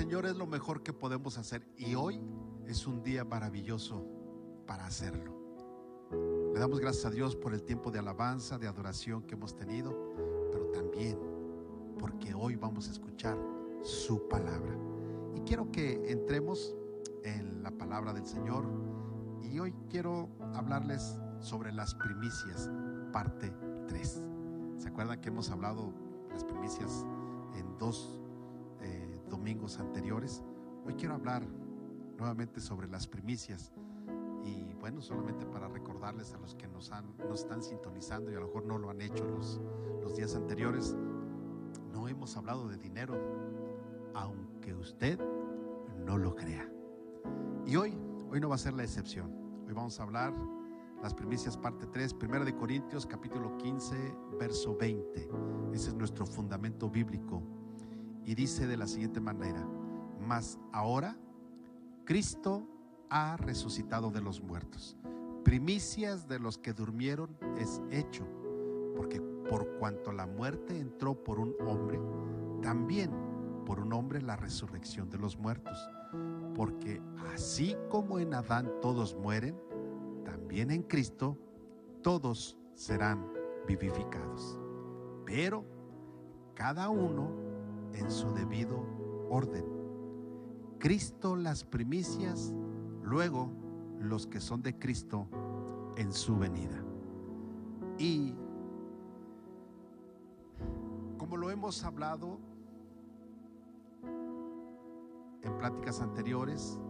Señor es lo mejor que podemos hacer, y hoy es un día maravilloso para hacerlo. Le damos gracias a Dios por el tiempo de alabanza, de adoración que hemos tenido, pero también porque hoy vamos a escuchar su palabra. Y quiero que entremos en la palabra del Señor, y hoy quiero hablarles sobre las primicias, parte 3. ¿Se acuerdan que hemos hablado de las primicias en 2 domingos anteriores? Hoy quiero hablar nuevamente sobre las primicias. Y bueno, solamente para recordarles a los que nos están sintonizando y a lo mejor no lo han hecho los días anteriores, no hemos hablado de dinero, aunque usted no lo crea. Y hoy no va a ser la excepción. Hoy vamos a hablar las primicias parte 3, 1 de Corintios capítulo 15, verso 20. Ese es nuestro fundamento bíblico. Y dice de la siguiente manera: mas ahora Cristo ha resucitado de los muertos, primicias de los que durmieron es hecho, porque por cuanto la muerte entró por un hombre, también por un hombre la resurrección de los muertos. Porque así como en Adán todos mueren, también en Cristo todos serán vivificados, pero cada uno en su debido orden. Cristo las primicias, luego los que son de Cristo en su venida. Y como lo hemos hablado en pláticas anteriores,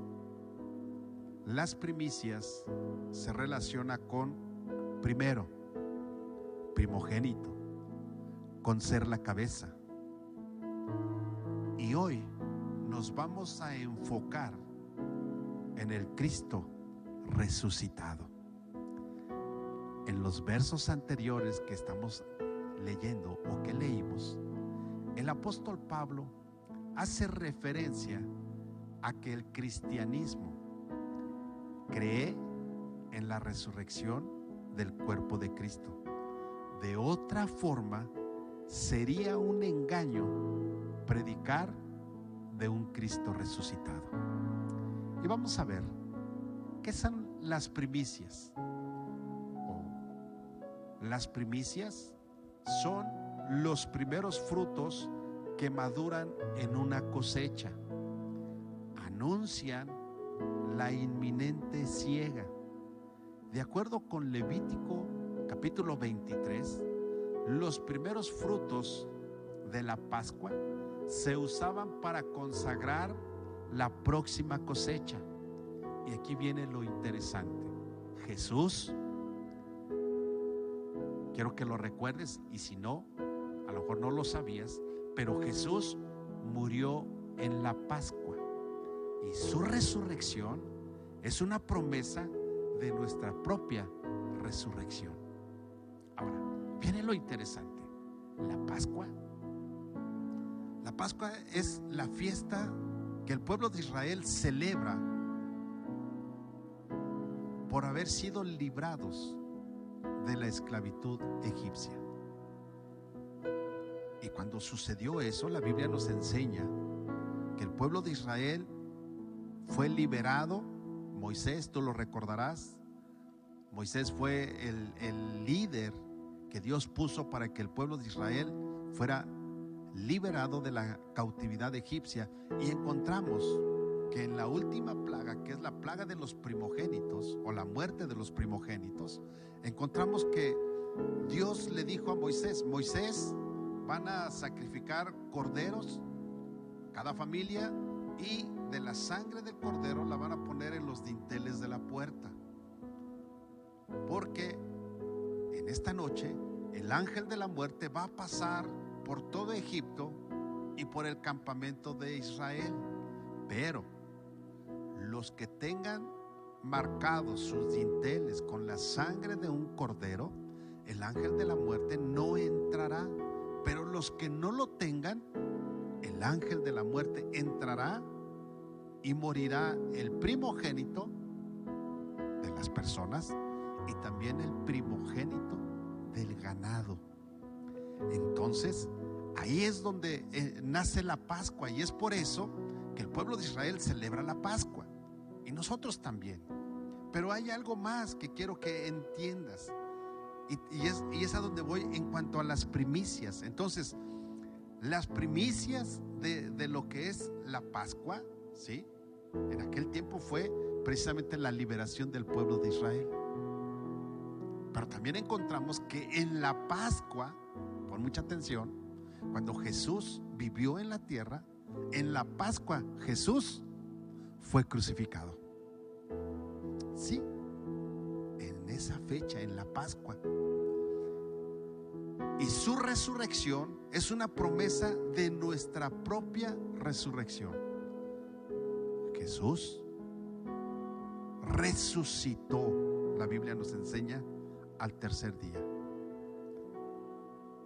las primicias se relaciona con primero, primogénito, con ser la cabeza. Y hoy nos vamos a enfocar en el Cristo resucitado. En los versos anteriores que estamos leyendo o que leímos, el apóstol Pablo hace referencia a que el cristianismo cree en la resurrección del cuerpo de Cristo. De otra forma, sería un engaño predicar de un Cristo resucitado. Y vamos a ver qué son las primicias. Las primicias son los primeros frutos que maduran en una cosecha. Anuncian la inminente siega. De acuerdo con Levítico capítulo 23, los primeros frutos de la Pascua se usaban para consagrar la próxima cosecha. Y aquí viene lo interesante. Jesús, quiero que lo recuerdes, y si no, a lo mejor no lo sabías, pero Jesús murió en la Pascua, y su resurrección es una promesa de nuestra propia resurrección. Ahora, viene lo interesante. La Pascua es la fiesta que el pueblo de Israel celebra por haber sido librados de la esclavitud egipcia. Y cuando sucedió eso, la Biblia nos enseña que el pueblo de Israel fue liberado. Moisés, tú lo recordarás, Moisés fue el líder que Dios puso para que el pueblo de Israel fuera liberado de la cautividad egipcia. Y encontramos que en la última plaga, que es la plaga de los primogénitos, o la muerte de los primogénitos, encontramos que Dios le dijo a Moisés: Moisés, van a sacrificar corderos, cada familia, y de la sangre del cordero la van a poner en los dinteles de la puerta, porque en esta noche el ángel de la muerte va a pasar por todo Egipto y por el campamento de Israel. Pero los que tengan marcados sus dinteles con la sangre de un cordero, el ángel de la muerte no entrará. Pero los que no lo tengan, el ángel de la muerte entrará, y morirá el primogénito de las personas y también el primogénito del ganado. Entonces, ahí es donde nace la Pascua, y es por eso que el pueblo de Israel celebra la Pascua y nosotros también. Pero hay algo más que quiero que entiendas, y es a donde voy en cuanto a las primicias. Entonces, las primicias de lo que es la Pascua, ¿sí? En aquel tiempo fue precisamente la liberación del pueblo de Israel. Pero también encontramos que en la Pascua, pon mucha atención, cuando Jesús vivió en la tierra, en la Pascua Jesús fue crucificado. Sí, en esa fecha, en la Pascua. Y su resurrección es una promesa de nuestra propia resurrección. Jesús resucitó, la Biblia nos enseña, al tercer día.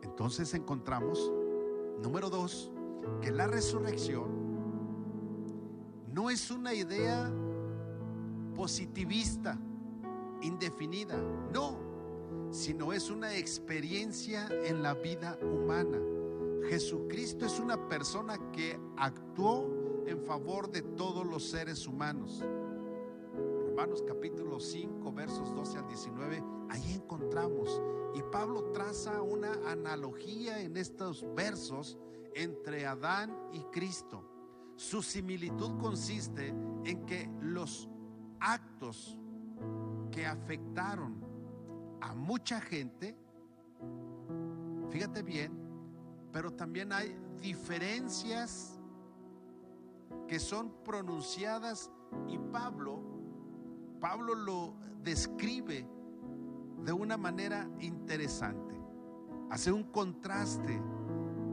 Entonces encontramos, número 2, que la resurrección no es una idea positivista, indefinida, no, sino es una experiencia en la vida humana. Jesucristo es una persona que actuó en favor de todos los seres humanos. Romanos capítulo 5 versos 12 al 19, ahí encontramos, y Pablo traza una analogía en estos versos entre Adán y Cristo. Su similitud consiste en que los actos que afectaron a mucha gente, fíjate bien, pero también hay diferencias que son pronunciadas, y Pablo lo describe de una manera interesante. Hace un contraste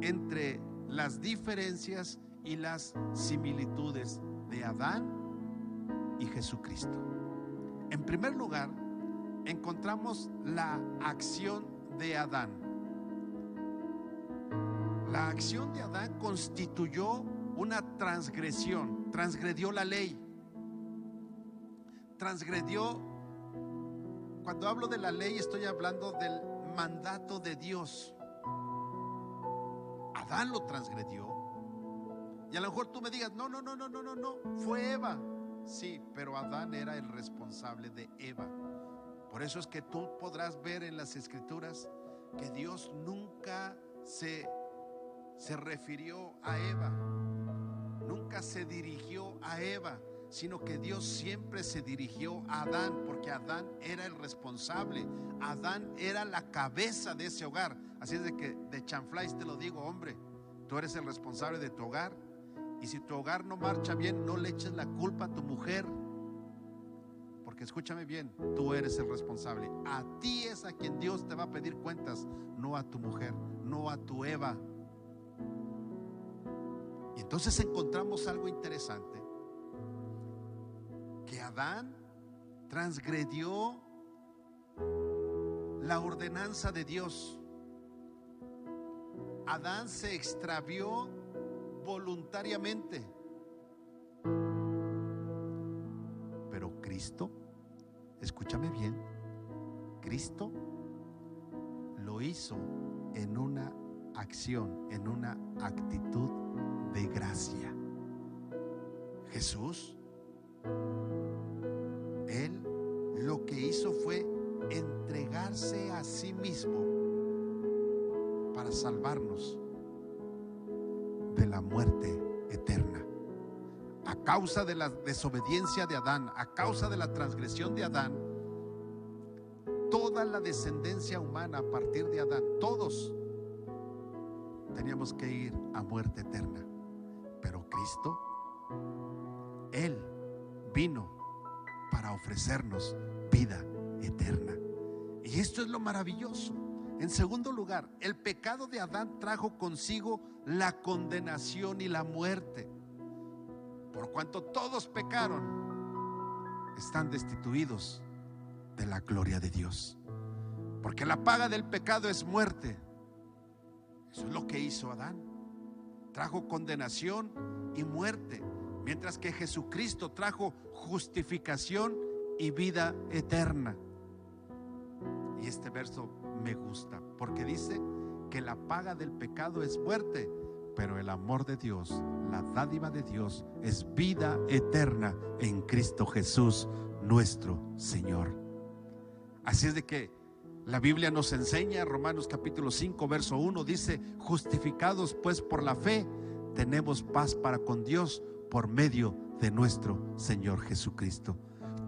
entre las diferencias y las similitudes de Adán y Jesucristo. En primer lugar, encontramos la acción de Adán. La acción de Adán constituyó una transgresión, transgredió la ley, transgredió. Cuando hablo de la ley, estoy hablando del mandato de Dios. Adán lo transgredió. Y a lo mejor tú me digas, no, fue Eva. Sí, pero Adán era el responsable de Eva. Por eso es que tú podrás ver en las Escrituras que Dios nunca se refirió a Eva, nunca se dirigió a Eva, sino que Dios siempre se dirigió a Adán, porque Adán era el responsable, Adán era la cabeza de ese hogar. Así es de que de chanflais te lo digo, hombre, tú eres el responsable de tu hogar, y si tu hogar no marcha bien, no le eches la culpa a tu mujer, porque escúchame bien, tú eres el responsable. A ti es a quien Dios te va a pedir cuentas, no a tu mujer, no a tu Eva. Y entonces encontramos algo interesante, que Adán transgredió la ordenanza de Dios. Adán se extravió voluntariamente. Pero Cristo, escúchame bien, Cristo lo hizo en una acción, en una actitud de gracia. Jesús, Él lo que hizo fue entregarse a sí mismo para salvarnos de la muerte eterna. A causa de la desobediencia de Adán, a causa de la transgresión de Adán, toda la descendencia humana a partir de Adán, todos teníamos que ir a muerte eterna. Pero Cristo, Él vino para ofrecernos vida eterna. Y esto es lo maravilloso. En segundo lugar, el pecado de Adán trajo consigo la condenación y la muerte. Por cuanto todos pecaron, están destituidos de la gloria de Dios. Porque la paga del pecado es muerte. Eso es lo que hizo Adán. Trajo condenación y muerte, mientras que Jesucristo trajo justificación y vida eterna. Y este verso me gusta, porque dice que la paga del pecado es muerte, Pero el amor de Dios, la dádiva de Dios, es vida eterna en Cristo Jesús, nuestro Señor. Así es de que la Biblia nos enseña, Romanos capítulo 5, verso 1, dice: justificados pues por la fe, tenemos paz para con Dios por medio de nuestro Señor Jesucristo.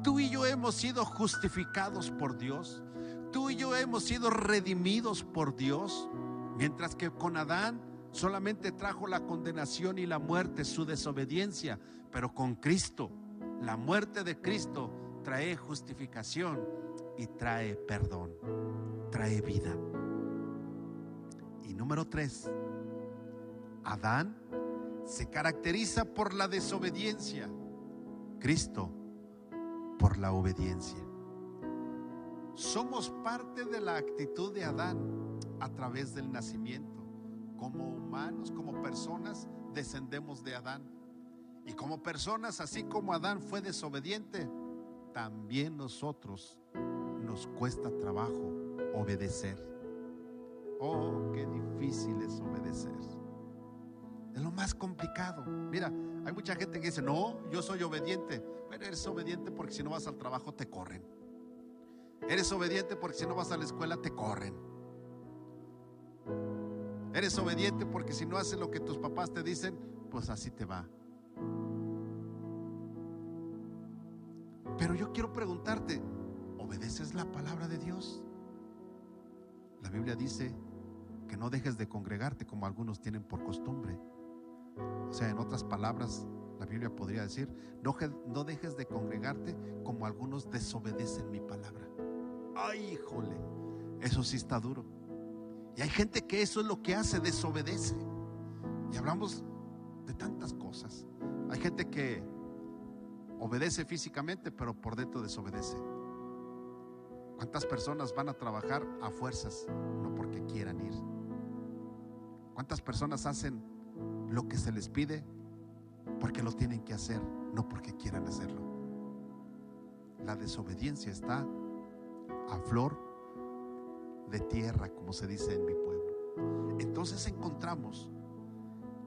Tú y yo hemos sido justificados por Dios. Tú y yo hemos sido redimidos por Dios. Mientras que con Adán solamente trajo la condenación y la muerte, su desobediencia. Pero con Cristo, la muerte de Cristo trae justificación y trae perdón, trae vida. Y número 3, Adán se caracteriza por la desobediencia, Cristo por la obediencia. Somos parte de la actitud de Adán a través del nacimiento. Como humanos, como personas, descendemos de Adán. Y como personas, así como Adán fue desobediente, también nosotros nos cuesta trabajo obedecer. Oh, qué difícil es obedecer. Es lo más complicado. Mira, hay mucha gente que dice: no, yo soy obediente. Pero eres obediente porque si no vas al trabajo te corren. Eres obediente porque si no vas a la escuela te corren. Eres obediente porque si no haces lo que tus papás te dicen, pues así te va. Pero yo quiero preguntarte, ¿obedeces la palabra de Dios? La Biblia dice que no dejes de congregarte como algunos tienen por costumbre. O sea, en otras palabras, la Biblia podría decir: no dejes de congregarte como algunos desobedecen mi palabra. Ay, híjole, eso sí está duro. Y hay gente que eso es lo que hace, desobedece. Y hablamos de tantas cosas. Hay gente que obedece físicamente, pero por dentro desobedece. ¿Cuántas personas van a trabajar a fuerzas, no porque quieran ir? ¿Cuántas personas hacen lo que se les pide porque lo tienen que hacer, no porque quieran hacerlo? La desobediencia está a flor de tierra, como se dice en mi pueblo. Entonces encontramos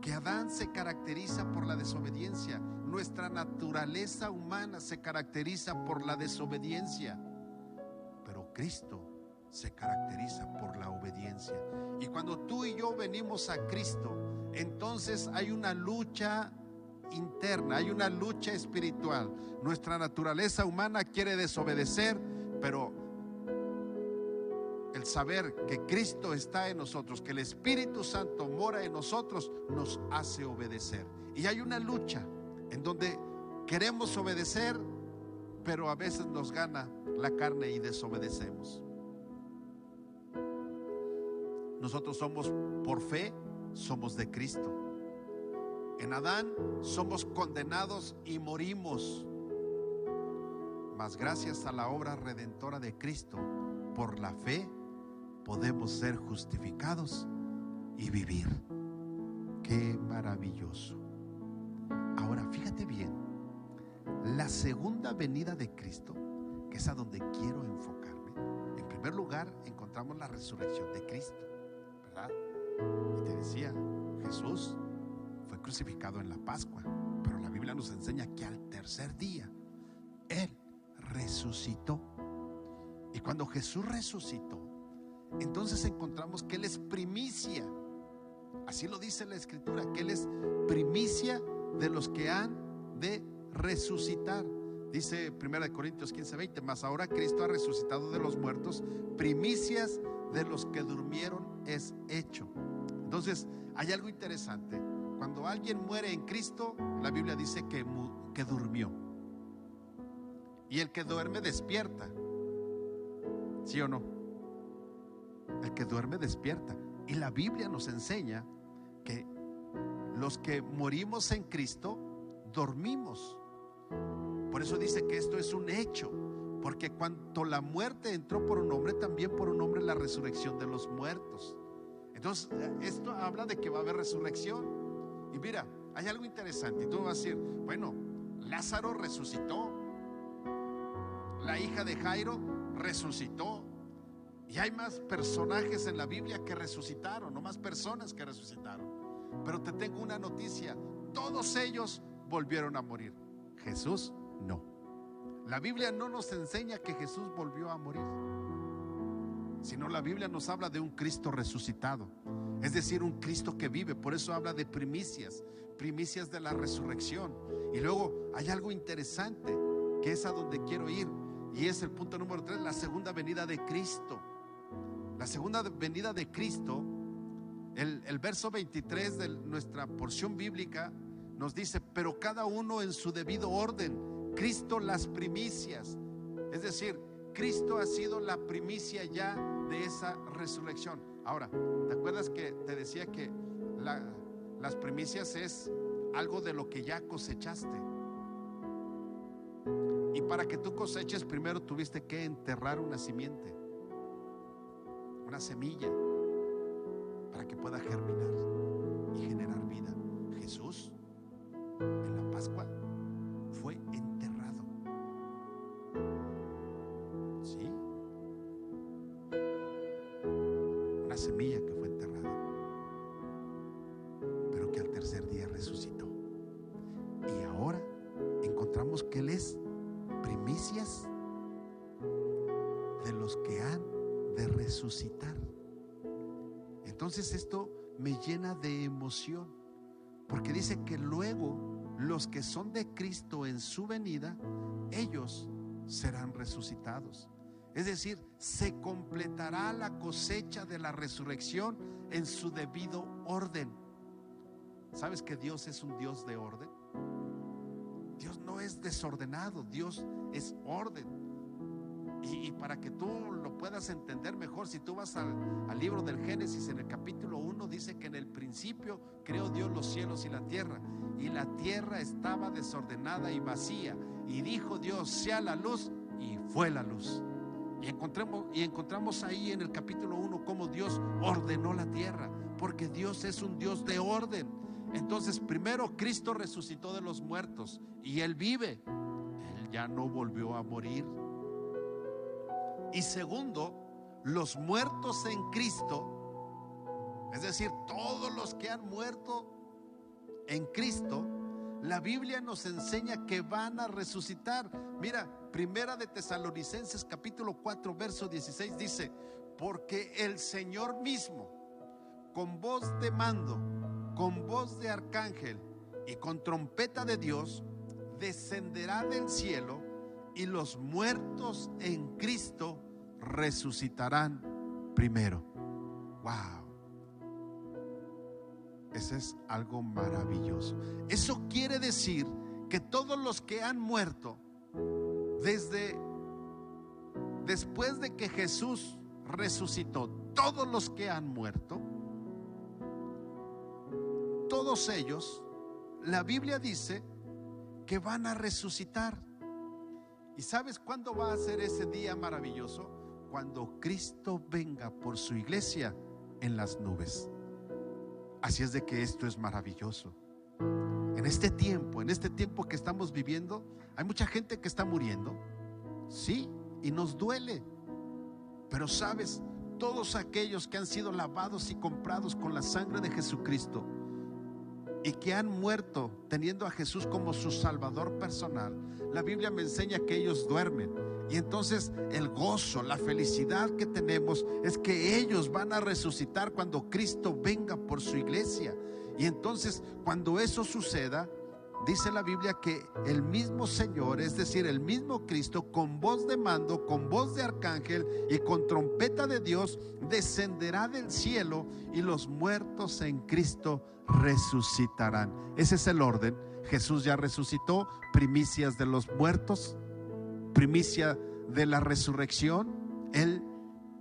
que Adán se caracteriza por la desobediencia. Nuestra naturaleza humana se caracteriza por la desobediencia, pero Cristo se caracteriza por la obediencia. Y cuando tú y yo venimos a Cristo, entonces hay una lucha interna, hay una lucha espiritual. Nuestra naturaleza humana quiere desobedecer, pero el saber que Cristo está en nosotros, que el Espíritu Santo mora en nosotros, nos hace obedecer. Y hay una lucha en donde queremos obedecer, pero a veces nos gana la carne y desobedecemos. Nosotros somos por fe, somos de Cristo. En Adán somos condenados y morimos, mas gracias a la obra redentora de Cristo, por la fe podemos ser justificados y vivir. Qué maravilloso. Ahora fíjate bien, la segunda venida de Cristo, que es a donde quiero enfocarme. En primer lugar encontramos la resurrección de Cristo, ¿verdad? Y te decía, Jesús fue crucificado en la Pascua, pero la Biblia nos enseña que al tercer día Él resucitó. Y cuando Jesús resucitó, entonces encontramos que Él es primicia. Así lo dice la Escritura, que Él es primicia de los que han de resucitar. Dice 1 Corintios 15:20: mas ahora Cristo ha resucitado de los muertos, primicias de los que durmieron es hecho. Entonces hay algo interesante. Cuando alguien muere en Cristo, la Biblia dice que durmió. Y el que duerme despierta. ¿Sí o no? El que duerme despierta. Y la Biblia nos enseña que los que morimos en Cristo dormimos. Por eso dice que esto es un hecho, porque cuando la muerte entró por un hombre, también por un hombre la resurrección de los muertos. Entonces esto habla de que va a haber resurrección. Y mira, hay algo interesante. Y tú vas a decir: bueno, Lázaro resucitó, la hija de Jairo resucitó, y hay más personajes en la Biblia que resucitaron, no más personas que resucitaron. Pero te tengo una noticia: todos ellos volvieron a morir. Jesús no. La Biblia no nos enseña que Jesús volvió a morir, sino la Biblia nos habla de un Cristo resucitado, es decir, un Cristo que vive. Por eso habla de primicias de la resurrección. Y luego hay algo interesante, que es a donde quiero ir, y es el punto número 3, la segunda venida de Cristo. La segunda venida de Cristo, el verso 23 de nuestra porción bíblica nos dice: pero cada uno en su debido orden, Cristo las primicias. Es decir, Cristo ha sido la primicia ya de esa resurrección. Ahora, ¿te acuerdas que te decía que las primicias es algo de lo que ya cosechaste? Y para que tú coseches, primero tuviste que enterrar una simiente, una semilla, para que pueda germinar y generar vida. Jesús en la Pascua fue enterrado. ¿Sí? Una semilla que fue enterrada, pero que al tercer día resucitó. Y ahora encontramos que Él es primicias de los que han de resucitar. Entonces esto me llena de emoción, porque dice que luego los que son de Cristo en su venida, ellos serán resucitados. Es decir, se completará la cosecha de la resurrección en su debido orden. ¿Sabes que Dios es un Dios de orden? Dios no es desordenado, Dios es orden. Y para que tú lo puedas entender mejor, si tú vas al libro del Génesis, en el capítulo 1 dice que en el principio creó Dios los cielos y la tierra estaba desordenada y vacía, y dijo Dios: sea la luz, y fue la luz. Y encontramos ahí en el capítulo 1 cómo Dios ordenó la tierra, porque Dios es un Dios de orden. Entonces, primero, Cristo resucitó de los muertos y Él vive. Él ya no volvió a morir. Y segundo, los muertos en Cristo, es decir, todos los que han muerto en Cristo, la Biblia nos enseña que van a resucitar. Mira, Primera de Tesalonicenses capítulo 4 verso 16 dice: porque el Señor mismo, con voz de mando, con voz de arcángel y con trompeta de Dios, descenderá del cielo, y los muertos en Cristo resucitarán primero. Wow. Eso es algo maravilloso. Eso quiere decir que todos los que han muerto después de que Jesús resucitó, todos los que han muerto, todos ellos, la Biblia dice que van a resucitar. ¿Y sabes cuándo va a ser ese día maravilloso? Cuando Cristo venga por su iglesia en las nubes. Así es de que esto es maravilloso. En este tiempo que estamos viviendo, hay mucha gente que está muriendo, sí, y nos duele. Pero sabes, todos aquellos que han sido lavados y comprados con la sangre de Jesucristo y que han muerto teniendo a Jesús como su Salvador personal, la Biblia me enseña que ellos duermen. Y entonces el gozo, la felicidad que tenemos es que ellos van a resucitar cuando Cristo venga por su iglesia. Y entonces cuando eso suceda, dice la Biblia que el mismo Señor, es decir, el mismo Cristo, con voz de mando, con voz de arcángel y con trompeta de Dios, descenderá del cielo, y los muertos en Cristo resucitarán. Ese es el orden. Jesús ya resucitó, primicias de los muertos, primicia de la resurrección. Él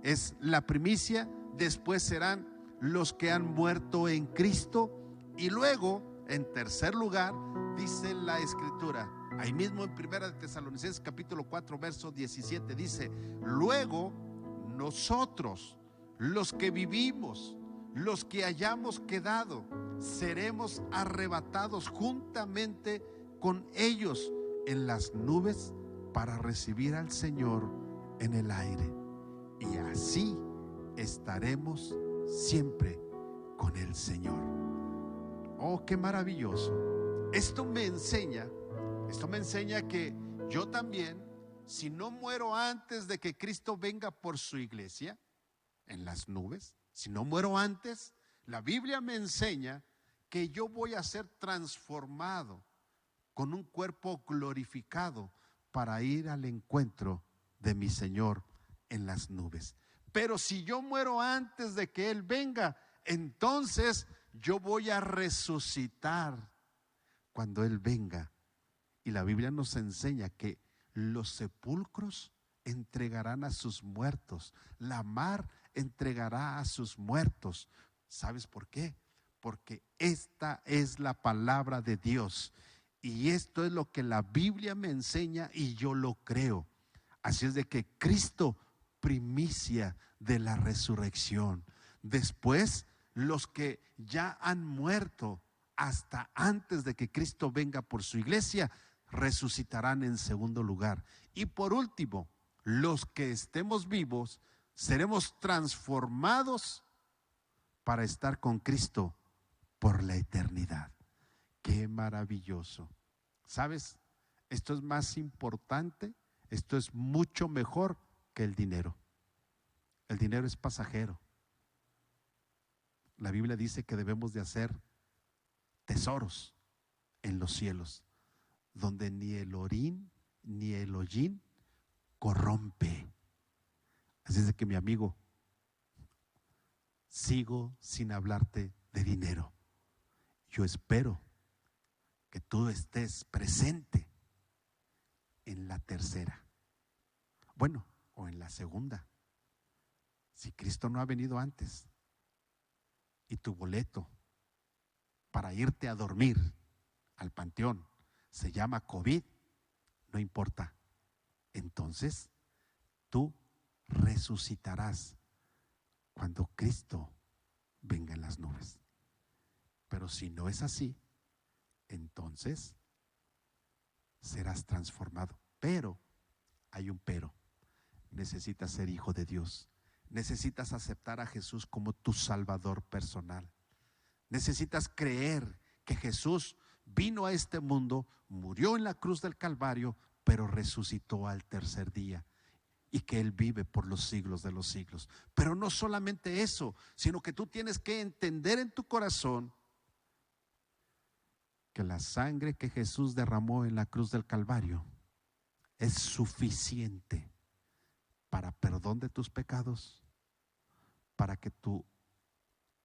es la primicia. Después serán los que han muerto en Cristo. Y luego, en tercer lugar, dice la Escritura, ahí mismo en Primera de Tesalonicenses capítulo 4 verso 17, dice: luego nosotros, los que vivimos, los que hayamos quedado, seremos arrebatados juntamente con ellos en las nubes para recibir al Señor en el aire, y así estaremos siempre con el Señor. Oh, qué maravilloso. Esto me enseña que yo también, si no muero antes de que Cristo venga por su iglesia en las nubes, si no muero antes, la Biblia me enseña que yo voy a ser transformado con un cuerpo glorificado para ir al encuentro de mi Señor en las nubes. Pero si yo muero antes de que Él venga, entonces yo voy a resucitar cuando Él venga. Y la Biblia nos enseña que los sepulcros entregarán a sus muertos, la mar entregará a sus muertos. ¿Sabes por qué? Porque esta es la palabra de Dios. Y esto es lo que la Biblia me enseña y yo lo creo. Así es de que Cristo, primicia de la resurrección. Después, los que ya han muerto hasta antes de que Cristo venga por su iglesia, resucitarán en segundo lugar. Y por último, los que estemos vivos, seremos transformados para estar con Cristo por la eternidad. Qué maravilloso. ¿Sabes? Esto es más importante, esto es mucho mejor que el dinero. El dinero es pasajero. La Biblia dice que debemos de hacer tesoros en los cielos, donde ni el orín ni el hollín corrompe. Así es de que, mi amigo, sigo sin hablarte de dinero. Yo espero que tú estés presente en la tercera, bueno, o en la segunda. Si Cristo no ha venido antes y tu boleto para irte a dormir al panteón se llama COVID, no importa. Entonces tú resucitarás cuando Cristo venga en las nubes. Pero si no es así, entonces serás transformado. Pero hay un pero. Necesitas ser hijo de Dios. Necesitas aceptar a Jesús como tu Salvador personal. Necesitas creer que Jesús vino a este mundo, murió en la cruz del Calvario, pero resucitó al tercer día, y que Él vive por los siglos de los siglos. Pero no solamente eso, sino que tú tienes que entender en tu corazón que la sangre que Jesús derramó en la cruz del Calvario es suficiente para perdón de tus pecados, para que tu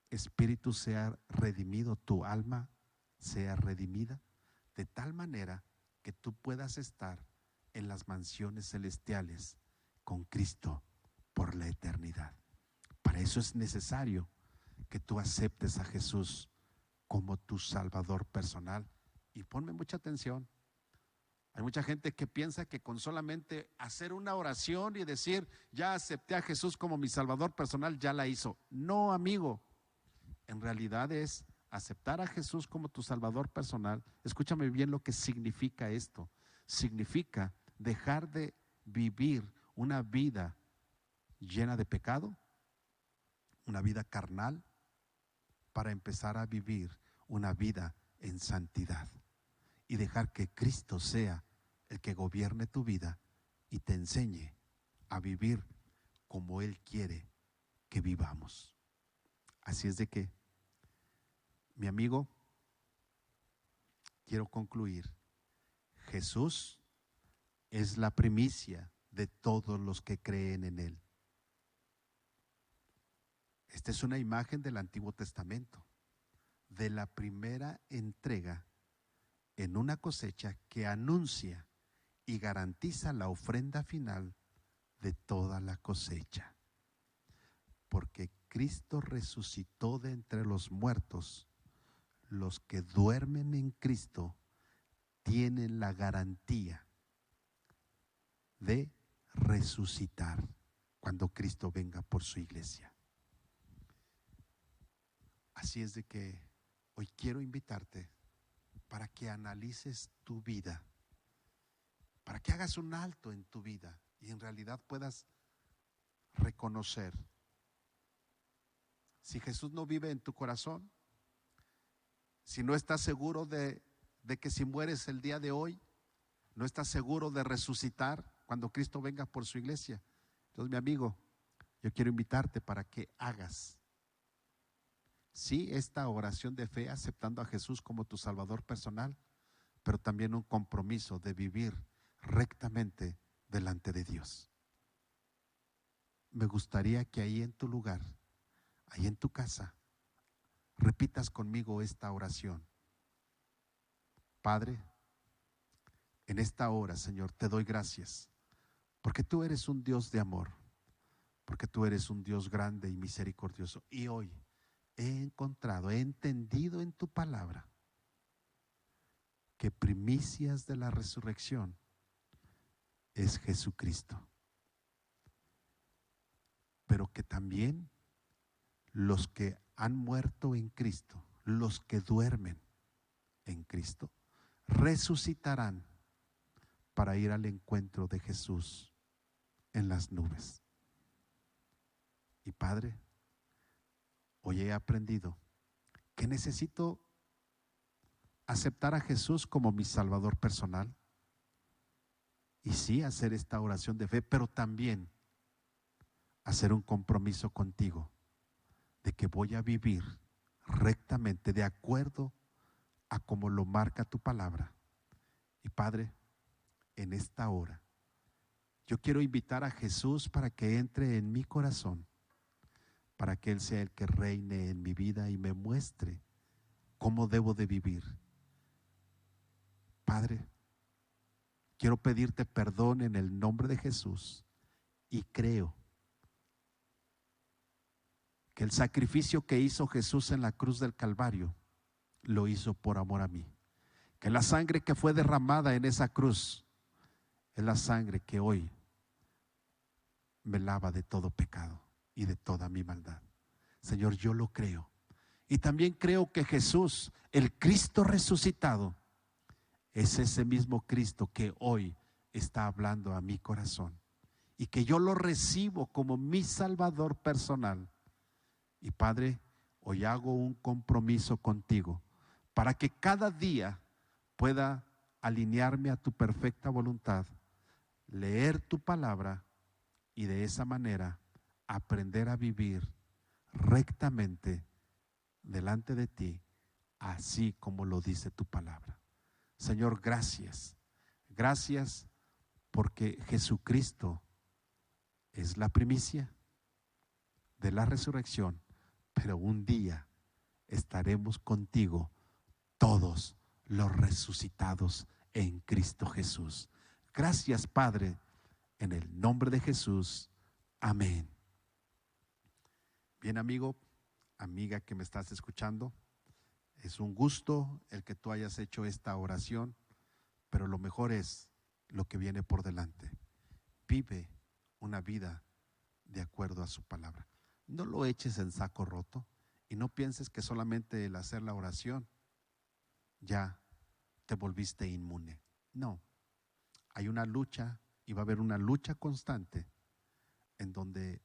espíritu sea redimido, tu alma sea redimida, de tal manera que tú puedas estar en las mansiones celestiales con Cristo por la eternidad. Para eso es necesario que tú aceptes a Jesús como tu Salvador personal. Y ponme mucha atención. Hay mucha gente que piensa que con solamente hacer una oración y decir, ya acepté a Jesús como mi Salvador personal, ya la hizo. No, amigo. En realidad es aceptar a Jesús como tu Salvador personal. Escúchame bien lo que significa esto. Significa dejar de vivir una vida llena de pecado, una vida carnal, para empezar a vivir una vida en santidad y dejar que Cristo sea el que gobierne tu vida y te enseñe a vivir como Él quiere que vivamos. Así es de que, mi amigo, quiero concluir. Jesús es la primicia de todos los que creen en Él. Esta es una imagen del Antiguo Testamento, de la primera entrega en una cosecha que anuncia y garantiza la ofrenda final de toda la cosecha. Porque Cristo resucitó de entre los muertos, los que duermen en Cristo tienen la garantía de resucitar cuando Cristo venga por su iglesia. Así es de que hoy quiero invitarte para que analices tu vida, para que hagas un alto en tu vida y en realidad puedas reconocer si Jesús no vive en tu corazón, si no estás seguro de que si mueres el día de hoy, no estás seguro de resucitar cuando Cristo venga por su iglesia. Entonces, mi amigo, yo quiero invitarte para que hagas esta oración de fe, aceptando a Jesús como tu Salvador personal, pero también un compromiso de vivir rectamente delante de Dios. Me gustaría que ahí en tu lugar, ahí en tu casa, repitas conmigo esta oración. Padre, en esta hora, Señor, te doy gracias, porque tú eres un Dios de amor, porque tú eres un Dios grande y misericordioso. Y hoy he entendido en tu palabra que primicias de la resurrección es Jesucristo, pero que también los que han muerto en Cristo, los que duermen en Cristo, resucitarán para ir al encuentro de Jesús en las nubes. Y Padre, hoy he aprendido que necesito aceptar a Jesús como mi Salvador personal y sí hacer esta oración de fe, pero también hacer un compromiso contigo de que voy a vivir rectamente de acuerdo a como lo marca tu palabra. Y Padre, en esta hora yo quiero invitar a Jesús para que entre en mi corazón, para que Él sea el que reine en mi vida y me muestre cómo debo de vivir. Padre, quiero pedirte perdón en el nombre de Jesús y creo que el sacrificio que hizo Jesús en la cruz del Calvario lo hizo por amor a mí, que la sangre que fue derramada en esa cruz es la sangre que hoy me lava de todo pecado y de toda mi maldad. Señor, yo lo creo. Y también creo que Jesús, el Cristo resucitado, es ese mismo Cristo que hoy está hablando a mi corazón y que yo lo recibo como mi Salvador personal. Y Padre, hoy hago un compromiso contigo para que cada día pueda alinearme a tu perfecta voluntad, leer tu palabra y de esa manera aprender a vivir rectamente delante de ti, así como lo dice tu palabra. Señor, gracias. Gracias porque Jesucristo es la primicia de la resurrección, pero un día estaremos contigo todos los resucitados en Cristo Jesús. Gracias, Padre, en el nombre de Jesús. Amén. Bien, amigo, amiga que me estás escuchando, es un gusto el que tú hayas hecho esta oración, pero lo mejor es lo que viene por delante. Vive una vida de acuerdo a su palabra. No lo eches en saco roto y no pienses que solamente el hacer la oración ya te volviste inmune. No, hay una lucha y va a haber una lucha constante en donde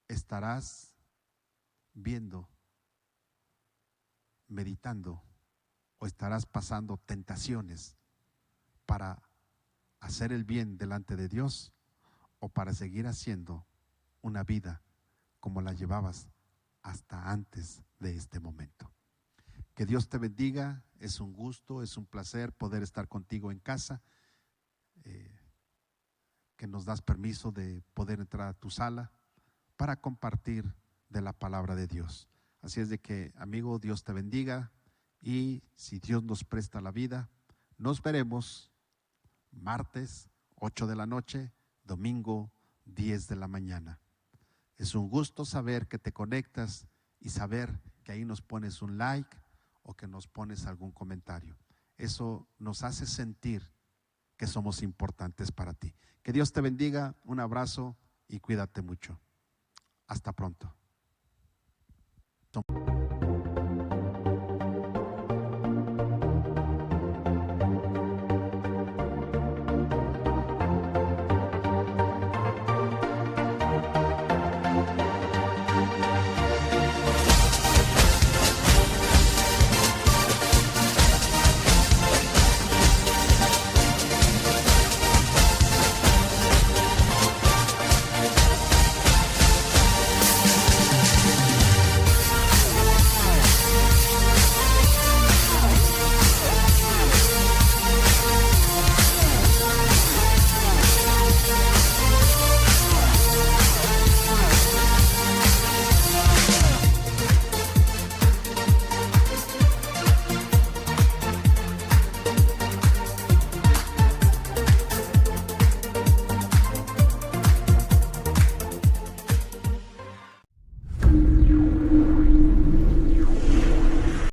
estarás viendo, meditando o estarás pasando tentaciones para hacer el bien delante de Dios o para seguir haciendo una vida como la llevabas hasta antes de este momento. Que Dios te bendiga. Es un gusto, es un placer poder estar contigo en casa, que nos das permiso de poder entrar a tu sala para compartir de la palabra de Dios. Así es de que, amigo, Dios te bendiga y si Dios nos presta la vida, nos veremos martes 8 de la noche, domingo 10 de la mañana. Es un gusto saber que te conectas y saber que ahí nos pones un like o que nos pones algún comentario. Eso nos hace sentir que somos importantes para ti. Que Dios te bendiga, un abrazo y cuídate mucho. Hasta pronto.